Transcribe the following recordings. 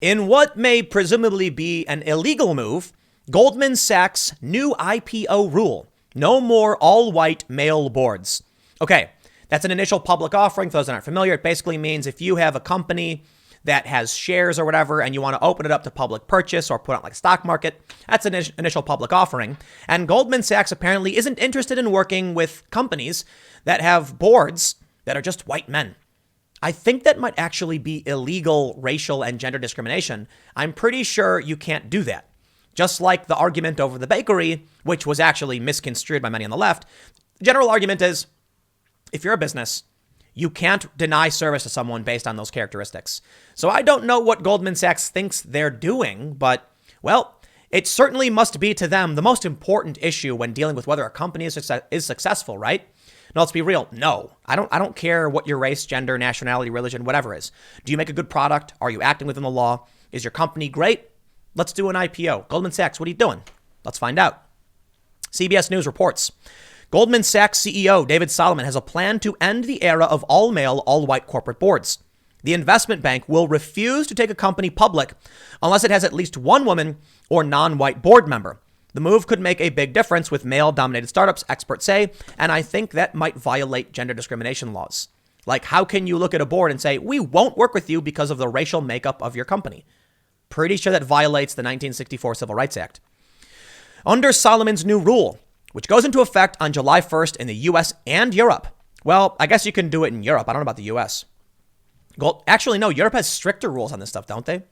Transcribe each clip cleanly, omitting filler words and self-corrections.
In what may presumably be an illegal move, Goldman Sachs' new IPO rule: no more all-white male boards. Okay, that's an initial public offering. For those that aren't familiar, it basically means if you have a company that has shares or whatever and you want to open it up to public purchase or put it on like stock market, that's an initial public offering. And Goldman Sachs apparently isn't interested in working with companies that have boards that are just white men. I think that might actually be illegal racial and gender discrimination. I'm pretty sure you can't do that. Just like the argument over the bakery, which was actually misconstrued by many on the left. The general argument is, if you're a business, you can't deny service to someone based on those characteristics. So I don't know what Goldman Sachs thinks they're doing, but, well, it certainly must be to them the most important issue when dealing with whether a company is successful, right? Now, let's be real. No, I don't care what your race, gender, nationality, religion, whatever is. Do you make a good product? Are you acting within the law? Is your company great? Let's do an IPO. Goldman Sachs, what are you doing? Let's find out. CBS News reports Goldman Sachs CEO David Solomon has a plan to end the era of all-male, all-white corporate boards. The investment bank will refuse to take a company public unless it has at least one woman or non-white board member. The move could make a big difference with male-dominated startups, experts say, and I think that might violate gender discrimination laws. Like, how can you look at a board and say, we won't work with you because of the racial makeup of your company? Pretty sure that violates the 1964 Civil Rights Act. Under Solomon's new rule, which goes into effect on July 1st in the U.S. and Europe. Well, I guess you can do it in Europe. I don't know about the U.S. Actually, no, Europe has stricter rules on this stuff, don't they?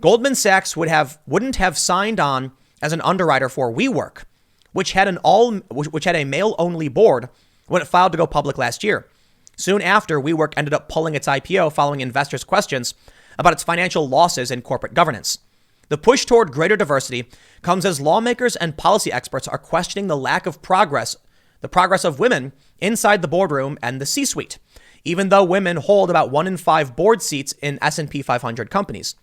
Goldman Sachs wouldn't have signed on as an underwriter for WeWork, which had a male-only board when it filed to go public last year. Soon after, WeWork ended up pulling its IPO following investors' questions about its financial losses and corporate governance. The push toward greater diversity comes as lawmakers and policy experts are questioning the progress of women inside the boardroom and the C-suite, even though women hold about 1 in 5 board seats in S&P 500 companies.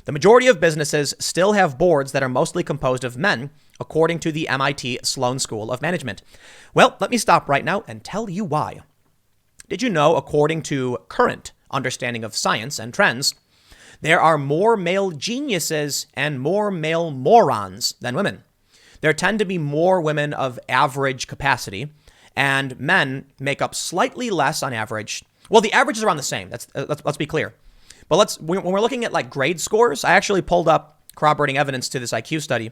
The majority of businesses still have boards that are mostly composed of men, according to the MIT Sloan School of Management. Well, let me stop right now and tell you why. Did you know, according to current understanding of science and trends, there are more male geniuses and more male morons than women? There tend to be more women of average capacity, and men make up slightly less on average. Well, the average is around the same. Let's be clear. But when we're looking at like grade scores, I actually pulled up corroborating evidence to this IQ study.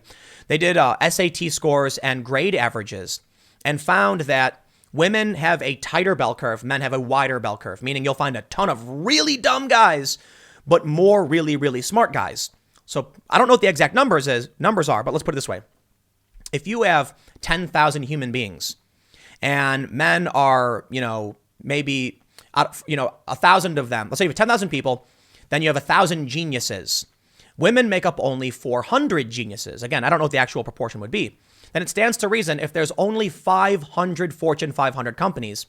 They did SAT scores and grade averages and found that women have a tighter bell curve, men have a wider bell curve, meaning you'll find a ton of really dumb guys, but more really, really smart guys. So I don't know what the exact numbers are, but let's put it this way. If you have 10,000 human beings and men are, maybe, 1,000 of them, let's say you have 10,000 people, then you have 1,000 geniuses. Women make up only 400 geniuses. Again, I don't know what the actual proportion would be. Then it stands to reason if there's only 500 Fortune 500 companies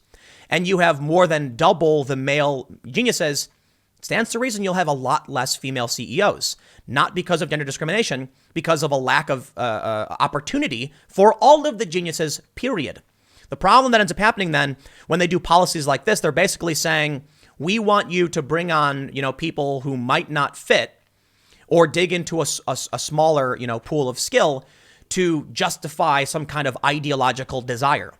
and you have more than double the male geniuses, it stands to reason you'll have a lot less female CEOs. Not because of gender discrimination, because of a lack of opportunity for all of the geniuses, period. The problem that ends up happening then when they do policies like this, they're basically saying, we want you to bring on, people who might not fit or dig into a smaller, pool of skill to justify some kind of ideological desire.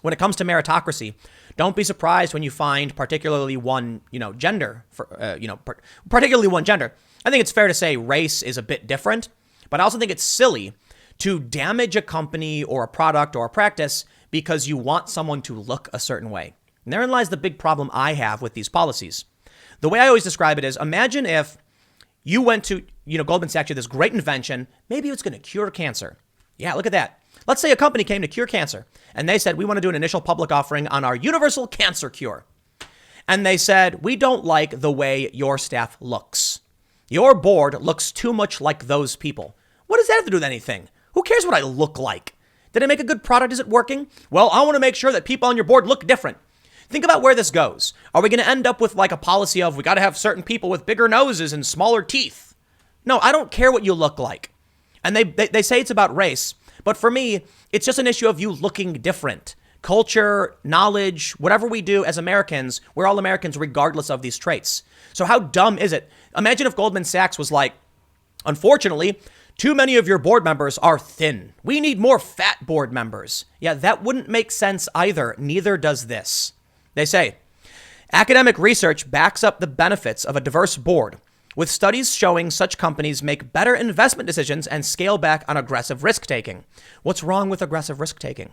When it comes to meritocracy, don't be surprised when you find particularly one gender. Particularly one gender. I think it's fair to say race is a bit different, but I also think it's silly to damage a company or a product or a practice because you want someone to look a certain way. And therein lies the big problem I have with these policies. The way I always describe it is, imagine if you went to, Goldman Sachs had this great invention. Maybe it's going to cure cancer. Yeah, look at that. Let's say a company came to cure cancer and they said, we want to do an initial public offering on our universal cancer cure. And they said, we don't like the way your staff looks. Your board looks too much like those people. What does that have to do with anything? Who cares what I look like? Did I make a good product? Is it working? Well, I want to make sure that people on your board look different. Think about where this goes. Are we going to end up with like a policy of we got to have certain people with bigger noses and smaller teeth? No, I don't care what you look like. And they say it's about race. But for me, it's just an issue of you looking different. culture, knowledge, whatever we do as Americans, we're all Americans regardless of these traits. So how dumb is it? Imagine if Goldman Sachs was like, unfortunately, too many of your board members are thin. We need more fat board members. Yeah, that wouldn't make sense either. Neither does this. They say, academic research backs up the benefits of a diverse board, with studies showing such companies make better investment decisions and scale back on aggressive risk-taking. What's wrong with aggressive risk-taking?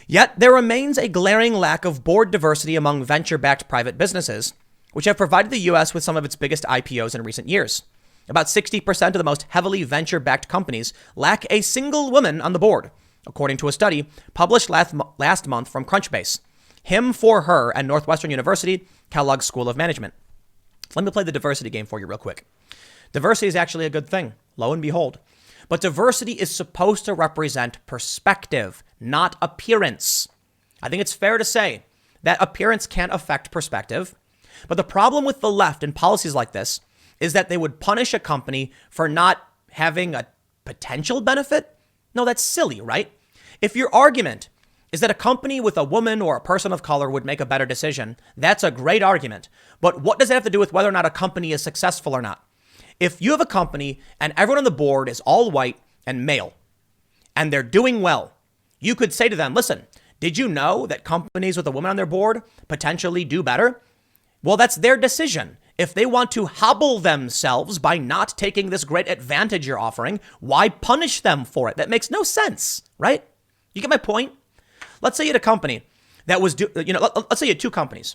Yet there remains a glaring lack of board diversity among venture-backed private businesses, which have provided the U.S. with some of its biggest IPOs in recent years. About 60% of the most heavily venture-backed companies lack a single woman on the board, according to a study published last month from Crunchbase, Him for Her, and Northwestern University, Kellogg School of Management. Let me play the diversity game for you real quick. Diversity is actually a good thing, lo and behold. But diversity is supposed to represent perspective, not appearance. I think it's fair to say that appearance can affect perspective. But the problem with the left and policies like this is that they would punish a company for not having a potential benefit. No, that's silly, right? If your argument is that a company with a woman or a person of color would make a better decision, that's a great argument. But what does it have to do with whether or not a company is successful or not? If you have a company and everyone on the board is all white and male, and they're doing well, you could say to them, listen, did you know that companies with a woman on their board potentially do better? Well, that's their decision. If they want to hobble themselves by not taking this great advantage you're offering, why punish them for it? That makes no sense, right? You get my point? Let's say you had a company that was, let's say you had two companies.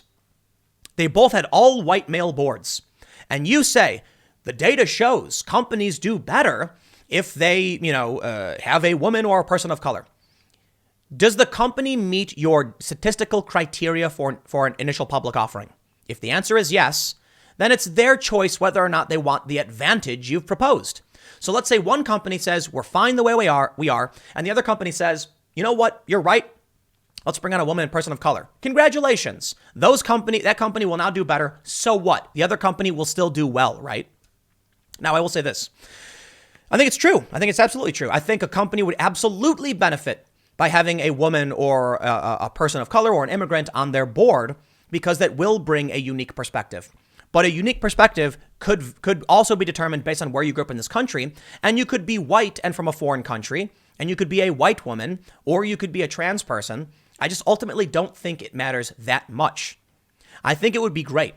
They both had all white male boards. And you say, the data shows companies do better if they, have a woman or a person of color. Does the company meet your statistical criteria for an initial public offering? If the answer is yes, then it's their choice whether or not they want the advantage you've proposed. So let's say one company says, we're fine the way we are, and the other company says, you know what, you're right. Let's bring on a woman and person of color. Congratulations. That company will now do better. So what? The other company will still do well, right? Now, I will say this. I think it's true. I think it's absolutely true. I think a company would absolutely benefit by having a woman or a person of color or an immigrant on their board, because that will bring a unique perspective. But a unique perspective could also be determined based on where you grew up in this country. And you could be white and from a foreign country, and you could be a white woman, or you could be a trans person. I just ultimately don't think it matters that much. I think it would be great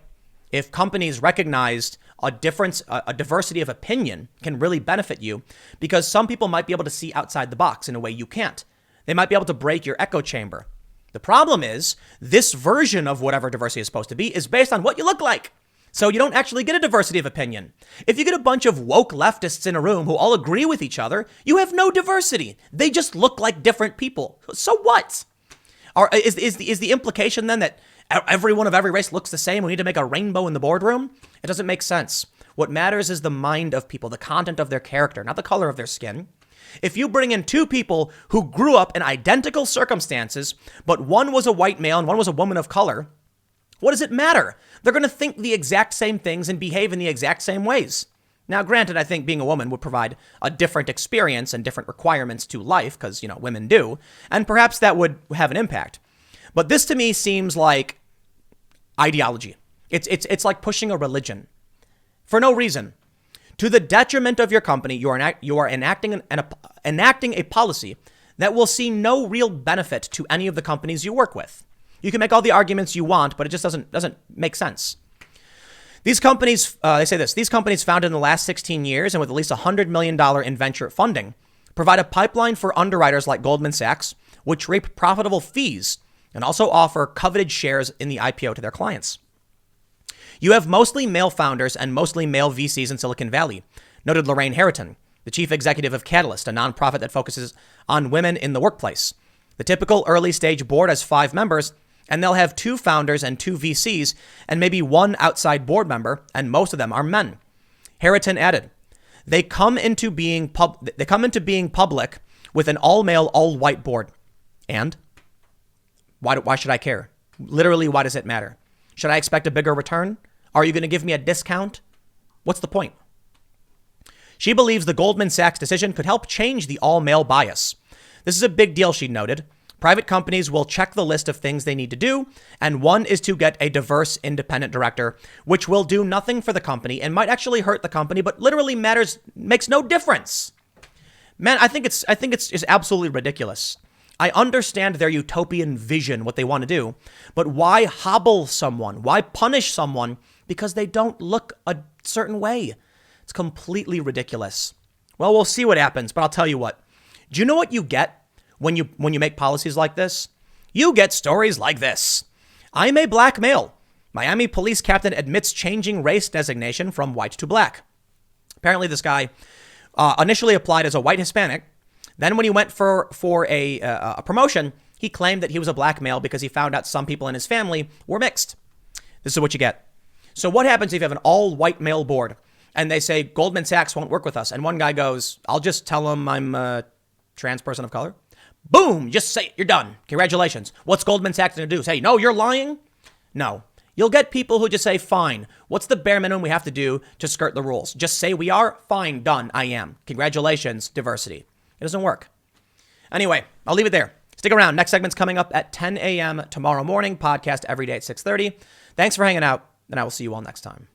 if companies recognized a diversity of opinion can really benefit you, because some people might be able to see outside the box in a way you can't. They might be able to break your echo chamber. The problem is this version of whatever diversity is supposed to be is based on what you look like. So you don't actually get a diversity of opinion. If you get a bunch of woke leftists in a room who all agree with each other, you have no diversity. They just look like different people. So what? Is the implication then that everyone of every race looks the same? We need to make a rainbow in the boardroom? It doesn't make sense. What matters is the mind of people, the content of their character, not the color of their skin. If you bring in two people who grew up in identical circumstances, but one was a white male and one was a woman of color, what does it matter? They're going to think the exact same things and behave in the exact same ways. Now, granted, I think being a woman would provide a different experience and different requirements to life, because, women do, and perhaps that would have an impact. But this to me seems like ideology. It's like pushing a religion for no reason. To the detriment of your company, you are enacting a policy that will see no real benefit to any of the companies you work with. You can make all the arguments you want, but it just doesn't make sense. These companies, they say this, these companies founded in the last 16 years and with at least $100 million in venture funding provide a pipeline for underwriters like Goldman Sachs, which reap profitable fees and also offer coveted shares in the IPO to their clients. You have mostly male founders and mostly male VCs in Silicon Valley, noted Lorraine Harriton, the chief executive of Catalyst, a nonprofit that focuses on women in the workplace. The typical early stage board has 5 members, and they'll have 2 founders and 2 VCs and maybe 1 outside board member, and most of them are men. Harriton added, they come into being public with an all-male, all-white board. And why should I care? Literally, why does it matter? Should I expect a bigger return? Are you going to give me a discount? What's the point? She believes the Goldman Sachs decision could help change the all-male bias. This is a big deal, she noted. Private companies will check the list of things they need to do, and one is to get a diverse independent director, which will do nothing for the company and might actually hurt the company, but literally makes no difference. Man, I think it's absolutely ridiculous. I understand their utopian vision, what they want to do, but why hobble someone? Why punish someone because they don't look a certain way? It's completely ridiculous. Well, we'll see what happens, but I'll tell you what. Do you know what you get when you make policies like this? You get stories like this. I'm a black male. Miami police captain admits changing race designation from white to black. Apparently, this guy initially applied as a white Hispanic. Then when he went for a promotion, he claimed that he was a black male because he found out some people in his family were mixed. This is what you get. So what happens if you have an all-white male board and they say Goldman Sachs won't work with us? And one guy goes, I'll just tell them I'm a trans person of color. Boom, just say it, you're done. Congratulations. What's Goldman Sachs going to do? Say, no, you're lying? No. You'll get people who just say, fine. What's the bare minimum we have to do to skirt the rules? Just say we are? Fine, done, I am. Congratulations, diversity. It doesn't work. Anyway, I'll leave it there. Stick around. Next segment's coming up at 10 a.m. tomorrow morning. Podcast every day at 6:30. Thanks for hanging out, and I will see you all next time.